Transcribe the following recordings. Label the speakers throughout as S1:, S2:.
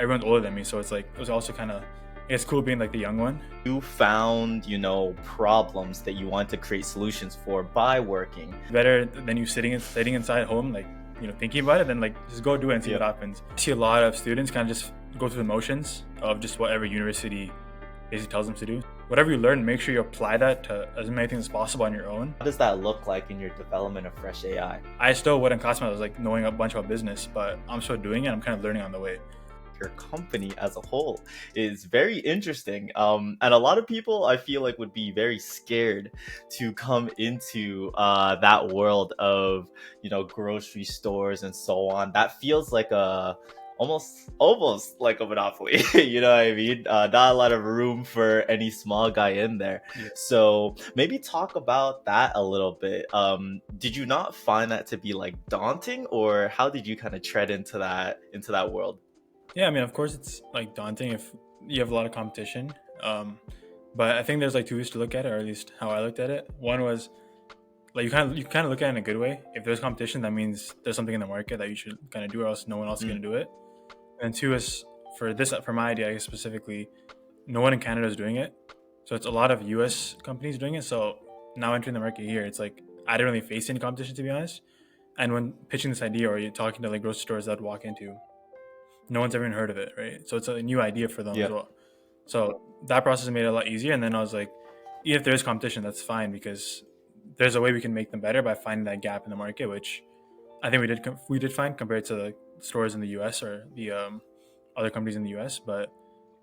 S1: everyone's older than me, so it's like it was also kind of it's cool being like the young one.
S2: You found, problems that you want to create solutions for by working.
S1: Better than you sitting inside home, like thinking about it, then like just go do it and see what happens. I see a lot of students kind of just go through the motions of just whatever university basically tells them to do. Whatever you learn, make sure you apply that to as many things as possible on your own.
S2: How does that look like in your development of Fresh AI?
S1: I still wouldn't classify it as like knowing a bunch about business, but I'm still doing it. I'm kind of learning on the way.
S2: Your company as a whole is very interesting, and a lot of people I feel like would be very scared to come into that world of grocery stores and so on. That feels like a almost like a monopoly. You know what I mean? Not a lot of room for any small guy in there.
S1: Yeah.
S2: So maybe talk about that a little bit. Did you not find that to be like daunting, or how did you kind of tread into that world?
S1: Yeah, I mean, of course, it's like daunting if you have a lot of competition. But I think there's like two ways to look at it, or at least how I looked at it. One was like you kind of look at it in a good way. If there's competition, that means there's something in the market that you should kind of do, or else no one else is going to do it. And two is for my idea, I guess specifically, no one in Canada is doing it. So it's a lot of US companies doing it. So now entering the market here, it's like I didn't really face any competition, to be honest. And when pitching this idea, or you're talking to like grocery stores that I'd walk into, no one's ever even heard of it, right? So it's a new idea for them as well. So that process made it a lot easier. And then I was like, even if there is competition, that's fine, because there's a way we can make them better by finding that gap in the market, which I think we did find compared to the stores in the US or the other companies in the US. But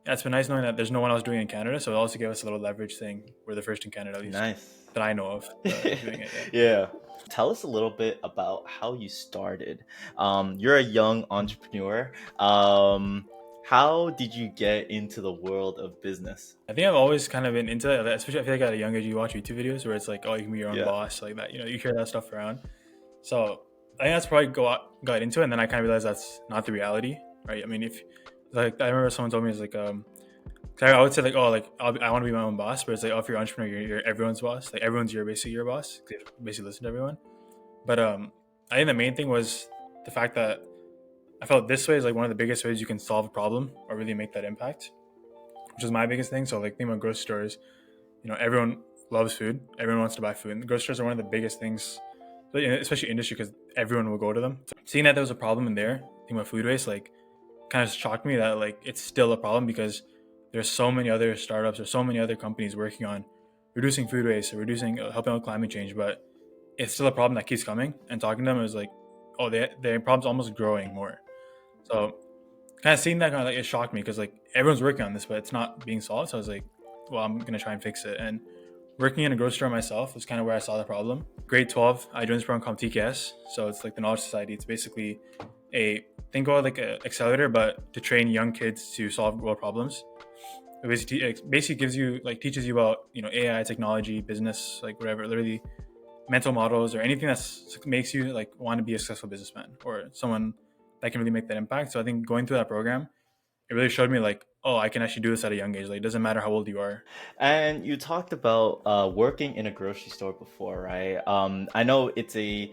S1: yeah, it's been nice knowing that there's no one else doing it in Canada. So it also gave us a little leverage thing. We're the first in Canada, at least.
S2: Nice.
S1: That I know of doing it.
S2: Yeah. Tell us a little bit about how you started. You're a young entrepreneur. How did you get into the world of business?
S1: I think I've always kind of been into it, especially I feel like at a young age you watch YouTube videos where it's like, oh, you can be your own boss, like that. You hear that stuff around. So I think that's probably got into it, and then I kind of realized that's not the reality, right? I mean, if like I remember someone told me, it's like I would say like, oh, like I want to be my own boss, but it's like, oh, if you're an entrepreneur, you're everyone's boss. Like everyone's basically your boss. You basically listen to everyone. But I think the main thing was the fact that I felt this way is like one of the biggest ways you can solve a problem or really make that impact, which is my biggest thing. So like think about grocery stores, everyone loves food. Everyone wants to buy food. And grocery stores are one of the biggest things, especially industry, because everyone will go to them. So seeing that there was a problem in there, thinking about food waste, like kind of shocked me that like it's still a problem, because there's so many other startups or so many other companies working on reducing food waste or helping with climate change, but it's still a problem that keeps coming. And talking to them, it was like, oh, their problem's almost growing more. So kind of seeing that, kind of like it shocked me, because like everyone's working on this, but it's not being solved. So I was like, well, I'm gonna try and fix it. And working in a grocery store myself was kind of where I saw the problem. Grade 12, I joined this program called TKS. So it's like the Knowledge Society. It's basically think about like an accelerator, but to train young kids to solve world problems. It basically gives you teaches you about AI, technology, business, like whatever, literally mental models or anything that makes you like want to be a successful businessman or someone that can really make that impact. So I think going through that program, it really showed me like, oh, I can actually do this at a young age. Like it doesn't matter how old you are.
S2: And you talked about working in a grocery store before, right? I know it's a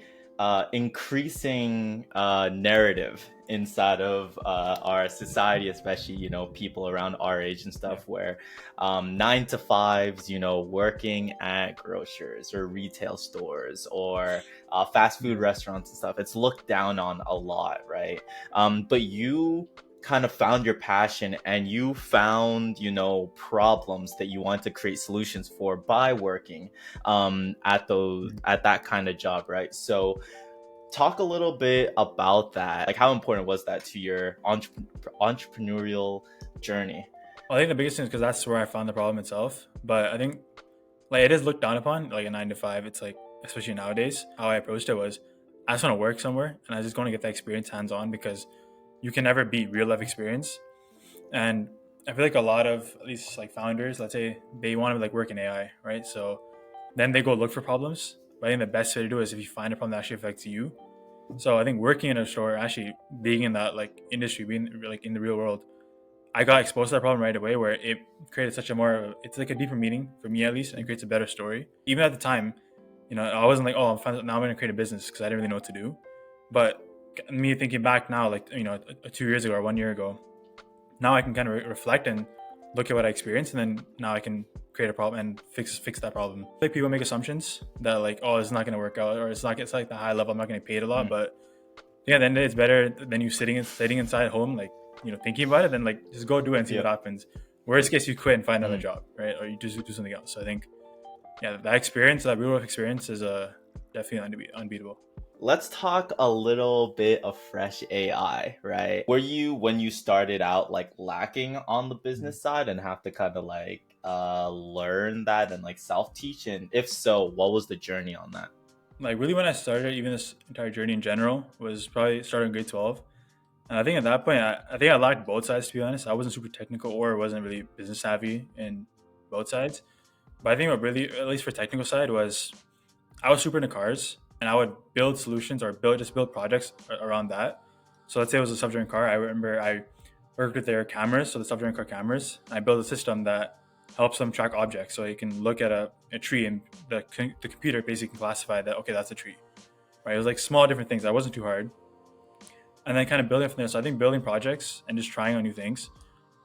S2: increasing narrative inside of our society, especially people around our age and stuff, where 9 to 5s, working at grocers or retail stores or fast food restaurants and stuff, it's looked down on a lot, right? But you kind of found your passion, and you found problems that you want to create solutions for by working at that kind of job, right? So talk a little bit about that. Like, how important was that to your entrepreneurial journey?
S1: Well, I think the biggest thing is because that's where I found the problem itself. But I think like it is looked down upon, like a 9 to 5. It's like, especially nowadays, how I approached it was I just want to work somewhere, and I just want to get that experience hands on, because you can never beat real life experience. And I feel like a lot of, at least like founders, let's say they want to like work in AI, right? So then they go look for problems. But I think the best way to do it is if you find a problem that actually affects you. So I think working in a store, actually being in that like industry, being like in the real world, I got exposed to that problem right away, where it created it's like a deeper meaning for me, at least, and it creates a better story. Even at the time, I wasn't like, oh, now I'm going to create a business, because I didn't really know what to do. But me thinking back now, like 2 years ago or 1 year ago, now I can kind of reflect and look at what I experienced, and then now I can create a problem and fix that problem. Like people make assumptions that like, oh, it's not going to work out, or it's like the high level, I'm not going to pay it a lot. But yeah, then it's better than you sitting inside home, like, thinking about it, then like just go do it and see what happens. Worst case, you quit and find another job, right? Or you just do something else. So I think, yeah, that real life experience is definitely unbeatable.
S2: Let's talk a little bit of fresh AI, right? Were you, when you started out, like lacking on the business side and have to kind of like learn that and like self-teach? And if so, what was the journey on that?
S1: Like really, when I started, even this entire journey in general was probably starting grade 12. And I think at that point, I think I lacked both sides, to be honest. I wasn't super technical or wasn't really business savvy in both sides. But I think what really, at least for technical side, was I was super into cars, and I would build solutions or build projects around that. So let's say it was a self-driving car. I remember I worked with their cameras, so the self-driving car cameras. I built a system that helps them track objects. So you can look at a tree, and the computer basically can classify that, okay, that's a tree, right? It was like small different things. That wasn't too hard. And then kind of building from there. So I think building projects and just trying out new things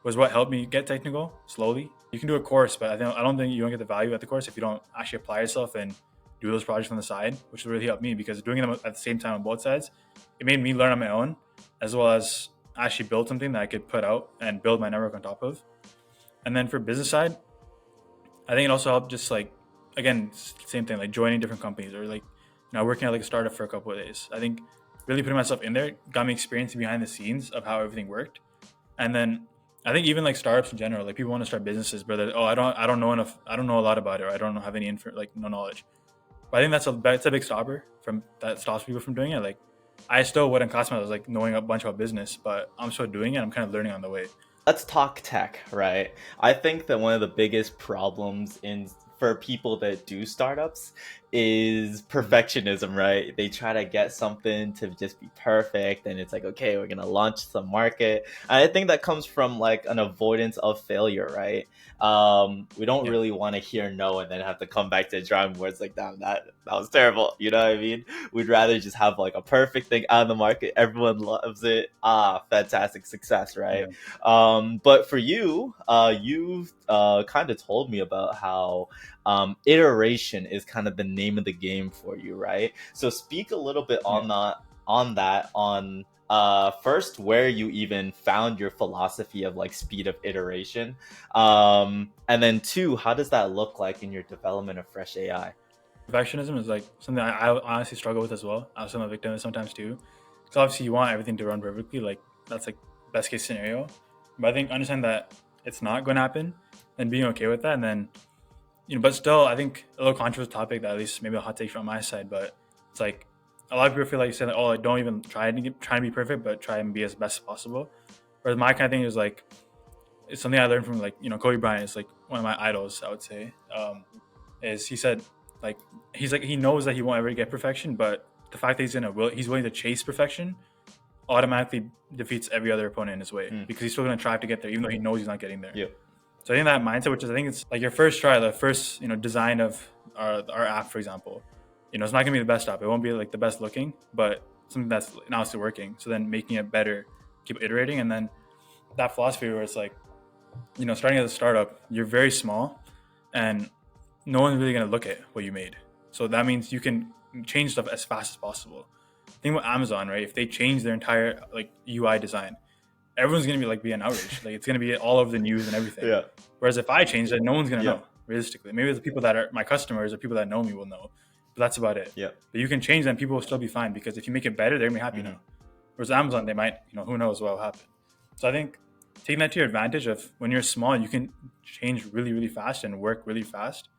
S1: was what helped me get technical slowly. You can do a course, but I don't think you don't get the value at the course if you don't actually apply yourself and do those projects on the side, which really helped me because doing them at the same time on both sides, it made me learn on my own, as well as actually build something that I could put out and build my network on top of. And then for business side, I think it also helped just like, again, same thing, like joining different companies or like, working at like a startup for a couple of days. I think really putting myself in there got me experience behind the scenes of how everything worked. And then I think even like startups in general, like people want to start businesses, but I don't know enough, I don't know a lot about it, or I don't have any no knowledge. But I think that's a big stopper that stops people from doing it. Like I still wouldn't class myself as like knowing a bunch about business, but I'm still doing it. I'm kind of learning on the way.
S2: Let's talk tech, right? I think that one of the biggest problems in for people that do startups is perfectionism, right? They try to get something to just be perfect, and it's like, okay, we're gonna launch some market. And I think that comes from like an avoidance of failure, right? We don't really want to hear no and then have to come back to the drawing boards like, damn, that was terrible. You know what I mean? We'd rather just have like a perfect thing out in the market, everyone loves it. Fantastic success, right? But for you, you've kind of told me about how iteration is kind of the name of the game for you, right? So speak a little bit on first, where you even found your philosophy of like speed of iteration, and then two, how does that look like in your development of fresh AI?
S1: Perfectionism is like something I honestly struggle with as well. I'm a victim of it sometimes too. Because obviously you want everything to run perfectly, like that's like best case scenario. But I think understand that it's not going to happen, and being okay with that, and then but still, I think a little controversial topic that at least maybe a hot take from my side, but it's like a lot of people feel like you said, oh, like, don't even try to be perfect, but try and be as best as possible. Whereas my kind of thing is like, it's something I learned from like, Kobe Bryant is like one of my idols, I would say. Is he said like, he knows that he won't ever get perfection, but the fact that he's willing to chase perfection automatically defeats every other opponent in his way because he's still going to try to get there, even though he knows he's not getting there.
S2: Yeah.
S1: So I think that mindset, which is, I think it's like your first try, the first, design of our app, for example, it's not gonna be the best app. It won't be like the best looking, but something that's now still working. So then making it better, keep iterating. And then that philosophy where it's like, starting as a startup, you're very small and no one's really gonna look at what you made. So that means you can change stuff as fast as possible. Think about Amazon, right? If they change their entire like UI design, everyone's gonna be an outrage. Like it's gonna be all over the news and everything.
S2: Yeah.
S1: Whereas if I change it, no one's gonna know. Realistically, maybe the people that are my customers or people that know me will know, but that's about it.
S2: Yeah.
S1: But you can change them; people will still be fine because if you make it better, they're gonna be happy now. Whereas Amazon, they might, who knows what will happen. So I think taking that to your advantage of when you're small, you can change really, really fast and work really fast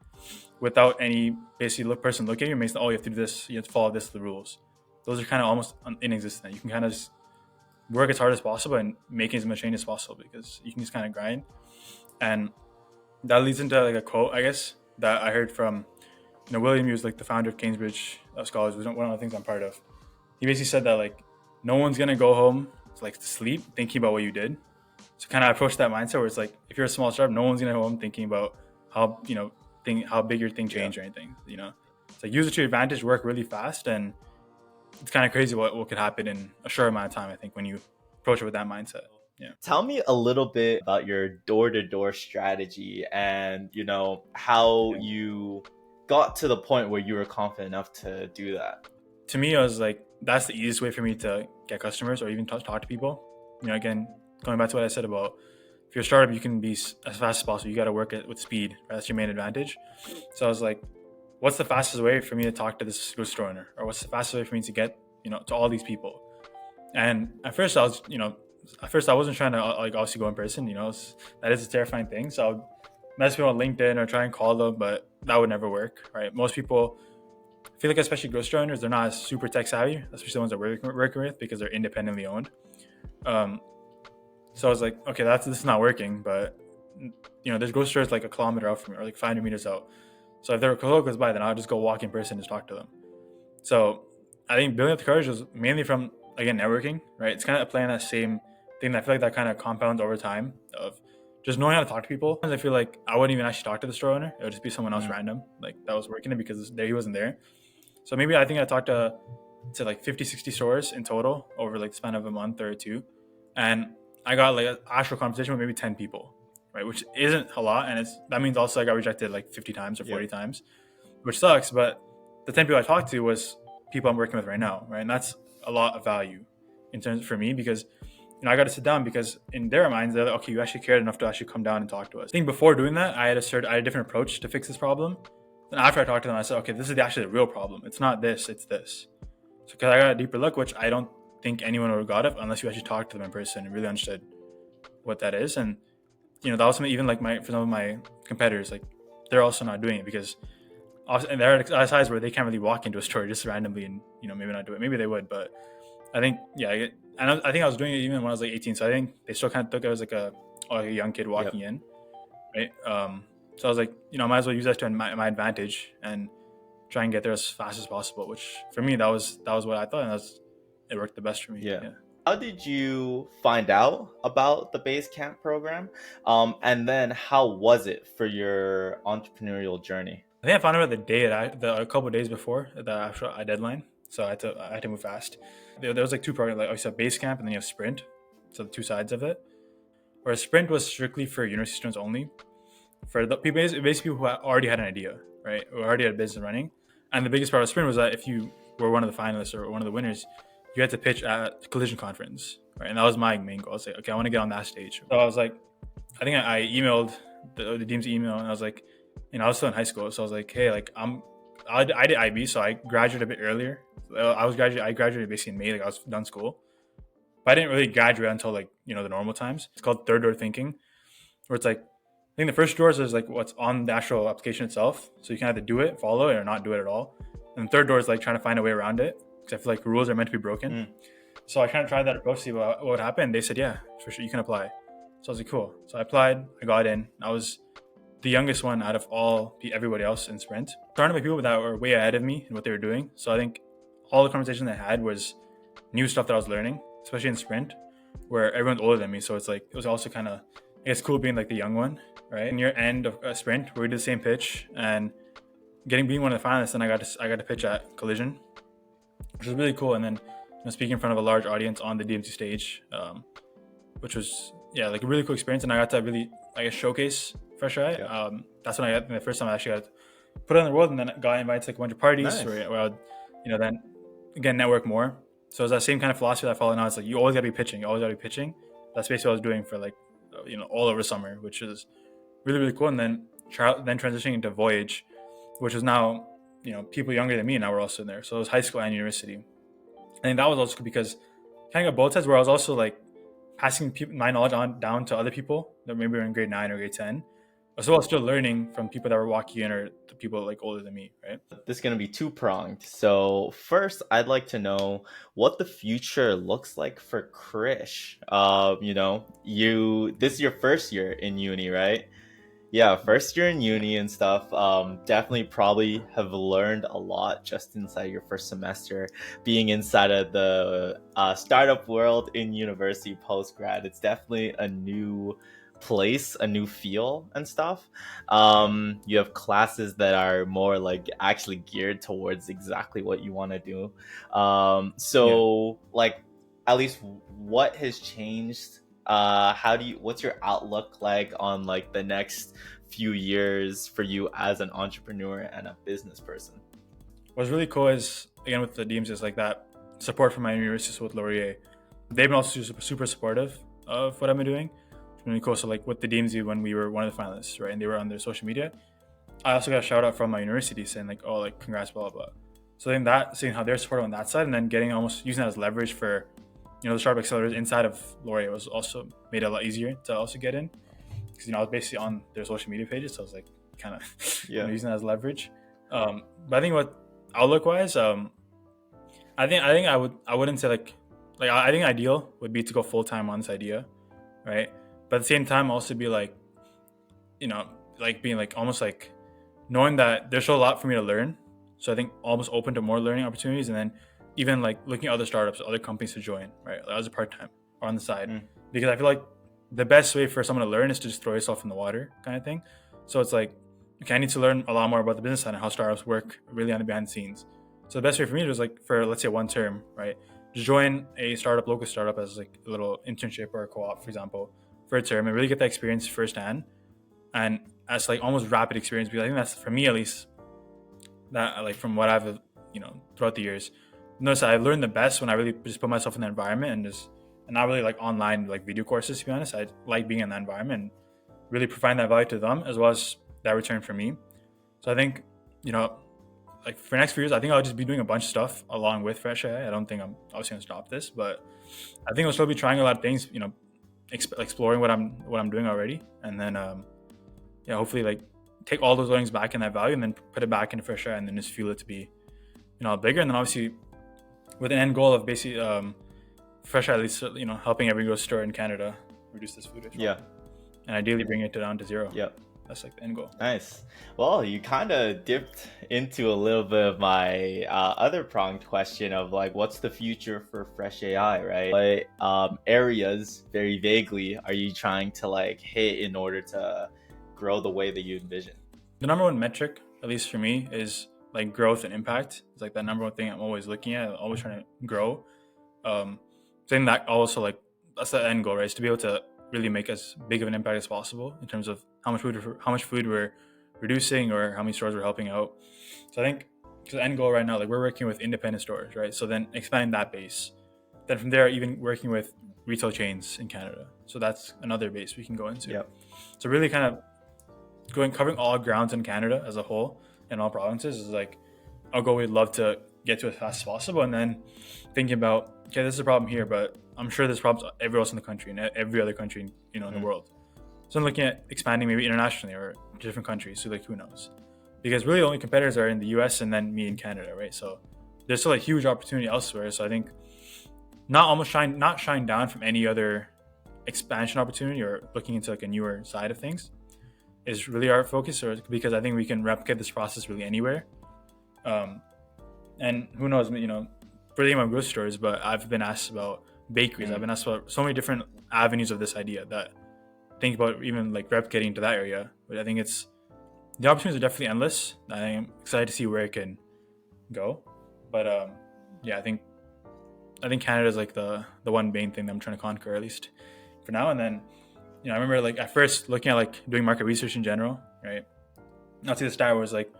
S1: without any basically person looking at you and makes, oh, you have to do this, you have to follow the rules. Those are kind of almost inexistent. You can kind of just work as hard as possible and make as much change as possible because you can just kind of grind. And that leads into like a quote, I guess, that I heard from, William Hughes, like the founder of Cambridge Scholars, which is one of the things I'm part of. He basically said that like, no one's going to go home to sleep thinking about what you did. So kind of approach that mindset where it's like, if you're a small startup, no one's going to go home thinking about how, how big your thing changed or anything, It's like use it to your advantage, work really fast, and it's kind of crazy what could happen in a short amount of time, I think, when you approach it with that mindset. Yeah.
S2: Tell me a little bit about your door-to-door strategy and, how
S1: Yeah.
S2: you got to the point where you were confident enough to do that.
S1: To me, I was like, that's the easiest way for me to get customers or even talk to people. Again, going back to what I said about if you're a startup, you can be as fast as possible. You got to work it with speed. Right? That's your main advantage. So I was like, what's the fastest way for me to talk to this grocery store owner, or what's the fastest way for me to get to all these people? And at first, I wasn't trying to like obviously go in person. That is a terrifying thing. So I would mess people on LinkedIn or try and call them, but that would never work. Right? Most people, I feel like, especially grocery owners, they're not as super tech savvy, especially the ones that we're working with because they're independently owned. So I was like, okay, this is not working. But there's grocery stores like a kilometer out from me or like 500 meters out. So if they're close by, then I'll just go walk in person and just talk to them. So I think building up the courage was mainly from, again, networking, right? It's kind of playing that same thing. I feel like that kind of compounds over time of just knowing how to talk to people. I feel like I wouldn't even actually talk to the store owner. It would just be someone else random, like that was working it because he wasn't there. So maybe I think I talked to like 50, 60 stores in total over like the span of a month or two. And I got like an actual conversation with maybe 10 people, right? Which isn't a lot. And that means also I got rejected like 50 times or 40 times, which sucks. But the 10 people I talked to was people I'm working with right now, right? And that's a lot of value in terms for me because I got to sit down because in their minds they're like, okay, you actually cared enough to actually come down and talk to us. I think before doing that, I had a different approach to fix this problem. And after I talked to them, I said, okay, this is actually the real problem. It's not this, it's this. So because I got a deeper look, which I don't think anyone would have got it unless you actually talked to them in person and really understood what that is. And that was something even like for some of my competitors, like they're also not doing it because and they're at a size where they can't really walk into a store just randomly and maybe not do it. Maybe they would, but I think I think I was doing it even when I was like 18. So I think they still kind of took it as like a young kid walking in, right? So I was like, I might as well use that to my advantage and try and get there as fast as possible. Which for me, that was what I thought, and it worked the best for me. Yeah.
S2: How did you find out about the Basecamp program? And then how was it for your entrepreneurial journey?
S1: I think I found out the day a couple of days before the actual deadline. So I had to move fast. There was like two programs, like I said, Basecamp and then you have Sprint. So the two sides of it. Where Sprint was strictly for university students only. For the people, basically who already had an idea, right? Who already had a business running. And the biggest part of Sprint was that if you were one of the finalists or one of the winners, you had to pitch at Collision Conference, right? And that was my main goal. I was like, okay, I want to get on that stage. So I was like, I think I emailed the DMZ email, and I was like, I was still in high school, so I was like, hey, like I did IB, so I graduated a bit earlier. I graduated basically in May, like I was done school, but I didn't really graduate until like the normal times. It's called third door thinking, where it's like I think the first doors is like what's on the actual application itself, so you can either do it, follow it, or not do it at all. And the third door is like trying to find a way around it, because I feel like rules are meant to be broken. So I kind of tried that approach to see what would happen. They said, yeah, for sure, you can apply. So I was like, cool. So I applied, I got in. I was the youngest one out of everybody else in Sprint. Surrounded by people that were way ahead of me in what they were doing. So I think all the conversation I had was new stuff that I was learning, especially in Sprint, where everyone's older than me. So it's like, it was also kind of, I guess, cool being like the young one, right? Near end of a Sprint, where we did the same pitch and being one of the finalists, and I got to pitch at Collision, which was really cool. And then speaking in front of a large audience on the DMZ stage, which was like a really cool experience. And I got to really, I guess, showcase Fresh Eye. Yeah. That's when I got the first time I actually got to put it on the world, and then got invited to like a bunch of parties where I would, then again network more. So it's that same kind of philosophy that I follow now. It's like you always gotta be pitching. That's basically what I was doing for like all over summer, which is really, really cool. And then transitioning into Voyage, which is now people younger than me now were also in there. So it was high school and university. I think that was also because kind of got both sides, where I was also like passing my knowledge down to other people that maybe were in grade 9 or grade 10, as well as still learning from people that were walking in or the people like older than me, right?
S2: This is going to be two-pronged. So first, I'd like to know what the future looks like for Krish. This is your first year in uni, right? Yeah, first year in uni and stuff. Definitely probably have learned a lot just inside your first semester. Being inside of the startup world in university post-grad, it's definitely a new place, a new feel and stuff. You have classes that are more like actually geared towards exactly what you want to do. Like, at least what has changed what's your outlook like on like the next few years for you as an entrepreneur and a business person?
S1: What's really cool is, again, with the DMZ, is like that support from my university, so with Laurier. They've been also super supportive of what I've been doing. It's really cool. So like with the DMZ, when we were one of the finalists, right, and they were on their social media, I also got a shout out from my university saying like, oh, like congrats, blah, blah, blah. So then that, seeing how they're supportive on that side, and then getting almost using that as leverage for, the startup accelerators inside of Laurier was also made it a lot easier to also get in. Because, I was basically on their social media pages. So I was like kind of using that as leverage. But I think what outlook wise, I think I wouldn't say like I think ideal would be to go full time on this idea, right? But at the same time, also be like, like being like almost like knowing that there's still a lot for me to learn. So I think almost open to more learning opportunities, and then even like looking at other startups, other companies to join, right? Like as a part time or on the side, because I feel like the best way for someone to learn is to just throw yourself in the water, kind of thing. So it's like, okay, I need to learn a lot more about the business side and how startups work really on the behind the scenes. So the best way for me was like, for let's say one term, right? Just join a startup, local startup, as like a little internship or a co-op, for example, for a term, and really get that experience firsthand, and as like almost rapid experience. Because I think that's, for me at least, that like from what I've throughout the years, notice I learned the best when I really just put myself in the environment and not really like online like video courses. To be honest, I like being in that environment and really providing that value to them as well as that return for me. So I think, like for the next few years, I think I'll just be doing a bunch of stuff along with Fresh AI. I don't think I'm obviously gonna stop this, but I think I'll still be trying a lot of things, exploring what I'm doing already, and then hopefully like take all those learnings back in that value and then put it back into Fresh AI and then just fuel it to be bigger. And then obviously with an end goal of basically Fresh AI, at least helping every grocery store in Canada reduce this food waste. And ideally bring it down to zero. That's like the end goal.
S2: Nice. Well, you kind of dipped into a little bit of my other pronged question of like, what's the future for Fresh AI, right? What areas, very vaguely, are you trying to like hit in order to grow the way that you envision?
S1: The number one metric, at least for me, is like growth and impact. It's like that number one thing I'm always looking at, always trying to grow. Saying that also, like, that's the end goal, right? Is to be able to really make as big of an impact as possible in terms of how much food we're reducing or how many stores we're helping out. So I think the end goal right now, like we're working with independent stores, right? So then expanding that base. Then from there, even working with retail chains in Canada. So that's another base we can go into. So really kind of covering all grounds in Canada as a whole and all provinces is like a goal we'd love to get to as fast as possible. And then thinking about, okay, this is a problem here, but I'm sure there's problems everywhere else in the country and every other country, in the world. So I'm looking at expanding maybe internationally or different countries. So like, who knows? Because really the only competitors are in the US and then me in Canada, right? So there's still a huge opportunity elsewhere. So I think not shying down from any other expansion opportunity or looking into like a newer side of things is really our focus, or because I think we can replicate this process really anywhere. And who knows, pretty much grocery stores, but I've been asked about bakeries. I've been asked about so many different avenues of this idea that think about even like replicating to that area. But I think the opportunities are definitely endless. I am excited to see where it can go. But I think Canada is like the one main thing that I'm trying to conquer, at least for now. And then I remember like at first looking at like doing market research in general, right? I'll see the stat was like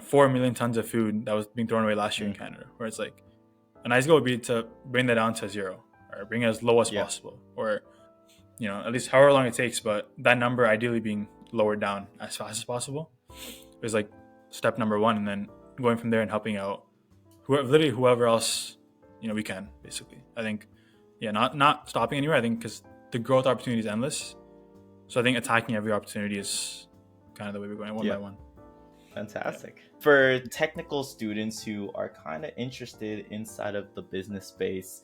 S1: 4 million tons of food that was being thrown away last year in Canada, where it's like a nice goal would be to bring that down to zero or bring it as low as possible, or at least however long it takes, but that number ideally being lowered down as fast as possible is like step number one. And then going from there and helping out whoever else we can, basically. I think not stopping anywhere. I think because the growth opportunity is endless, so I think attacking every opportunity is kind of the way we're going, one by one.
S2: Fantastic. For technical students who are kind of interested inside of the business space,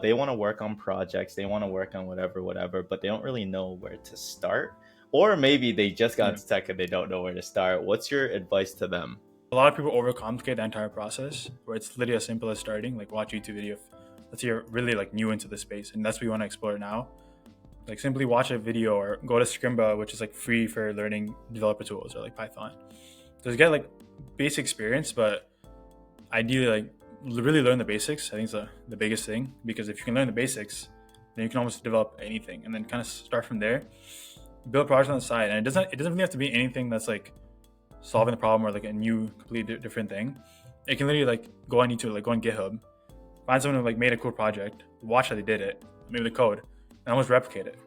S2: they want to work on projects, they want to work on whatever, but they don't really know where to start. Or maybe they just got into tech and they don't know where to start. What's your advice to them?
S1: A lot of people overcomplicate the entire process, where it's literally as simple as starting, like watch a YouTube video. Let's say you're really like new into the space and that's what you want to explore now. Like simply watch a video or go to Scrimba, which is like free for learning developer tools, or like Python. So get like basic experience, but ideally like really learn the basics. I think it's the biggest thing, because if you can learn the basics, then then you can almost develop anything, and then kind of start from there. Build projects on the side, and it doesn't really have to be anything that's like solving the problem or like a new, completely different thing. It can literally like go on YouTube, like go on GitHub, find someone who like made a cool project, watch how they did it, maybe the code, and almost replicate it,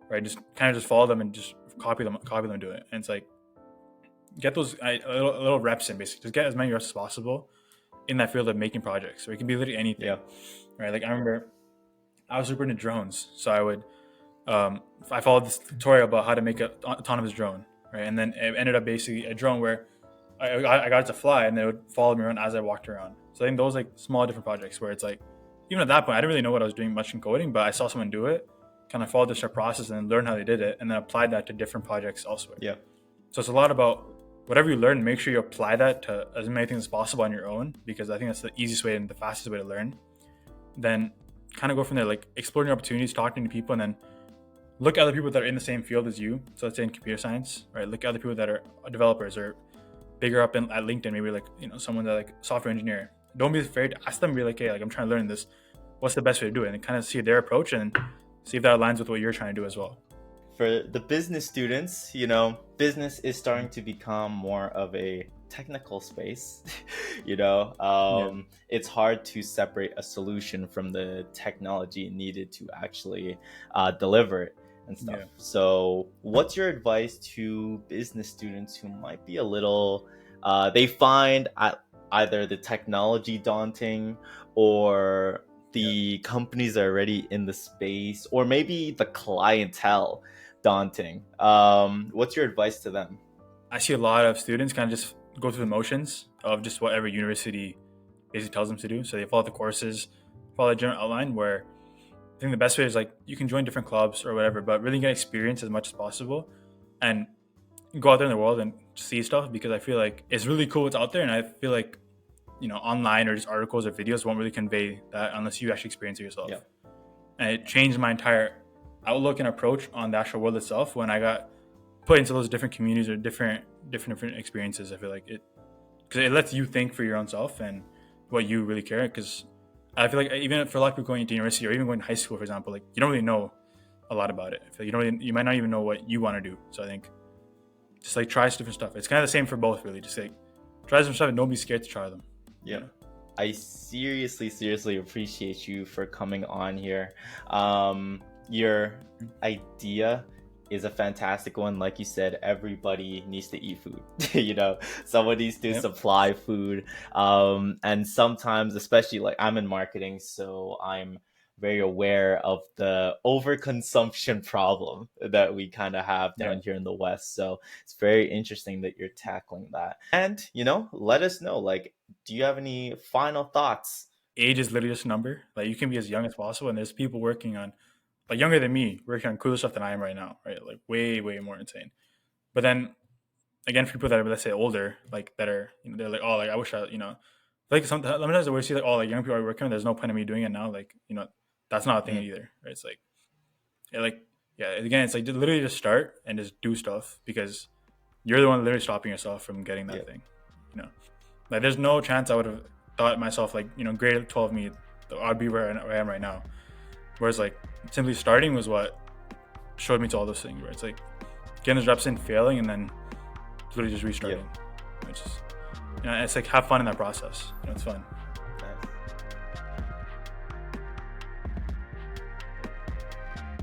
S1: right? Just kind of just follow them and just copy them, do it, and it's like get those little reps in, basically. Just get as many reps as possible in that field of making projects. So it can be literally anything, right? Like I remember I was super into drones, so I would I followed this tutorial about how to make an autonomous drone, right? And then it ended up basically a drone where I got it to fly, and they would follow me around as I walked around. So I think those like small different projects where it's like, even at that point, I didn't really know what I was doing much in coding, but I saw someone do it, kind of followed the process and learned how they did it, and then applied that to different projects elsewhere.
S2: Yeah.
S1: So it's a lot about whatever you learn, make sure you apply that to as many things as possible on your own, because I think that's the easiest way and the fastest way to learn. Then kind of go from there, like exploring opportunities, talking to people, and then look at other people that are in the same field as you. So let's say in computer science, right? Look at other people that are developers or bigger up at LinkedIn, maybe like, someone that like software engineer. Don't be afraid to ask them, be like, hey, like I'm trying to learn this. What's the best way to do it? And kind of see their approach and see if that aligns with what you're trying to do as well.
S2: For the business students, business is starting to become more of a technical space. It's hard to separate a solution from the technology needed to actually deliver it and stuff. Yeah. So what's your advice to business students who might be a little, they find either the technology daunting or the companies are already in the space, or maybe the clientele daunting? What's your advice to them?
S1: I see a lot of students kind of just go through the motions of just whatever university basically tells them to do. So they follow the courses, follow the general outline, where I think the best way is like you can join different clubs or whatever, but really get experience as much as possible and go out there in the world and see stuff, because I feel like it's really cool what's out there. And I feel like, online or just articles or videos won't really convey that unless you actually experience it yourself. Yeah. And it changed my entire outlook and approach on the actual world itself when I got put into those different communities or different experiences. I feel like because it lets you think for your own self and what you really care. Because I feel like even for a lot of people going to university or even going to high school, for example, like you don't really know a lot about it. I feel like you might not even know what you want to do. So I think just like try different stuff. It's kind of the same for both, really. Just like try some stuff and don't be scared to try them.
S2: Yeah. I seriously appreciate you for coming on here. Your idea is a fantastic one. Like you said, everybody needs to eat food. Someone needs to supply food. And sometimes, especially like I'm in marketing, so I'm very aware of the overconsumption problem that we kind of have down here in the West. So it's very interesting that you're tackling that. And, let us know, like, do you have any final thoughts?
S1: Age is literally just a number. Like you can be as young as possible. And there's people working on, like younger than me, working on cooler stuff than I am right now, right? Like way, way more insane. But then again, for people that are, let's say, older, like that are, they're like, oh, like I wish I, like sometimes I would see like, oh, like young people are working on, there's no point in me doing it now. Like, that's not a thing either, right? It's like, again, it's like literally just start and just do stuff, because you're the one literally stopping yourself from getting that thing, Like there's no chance I would have thought myself like, grade 12 me, I'd be where I am right now. Whereas like simply starting was what showed me to all those things, where it's like getting those reps in, failing, and then literally just restarting. Which is, it's like have fun in that process. It's fun.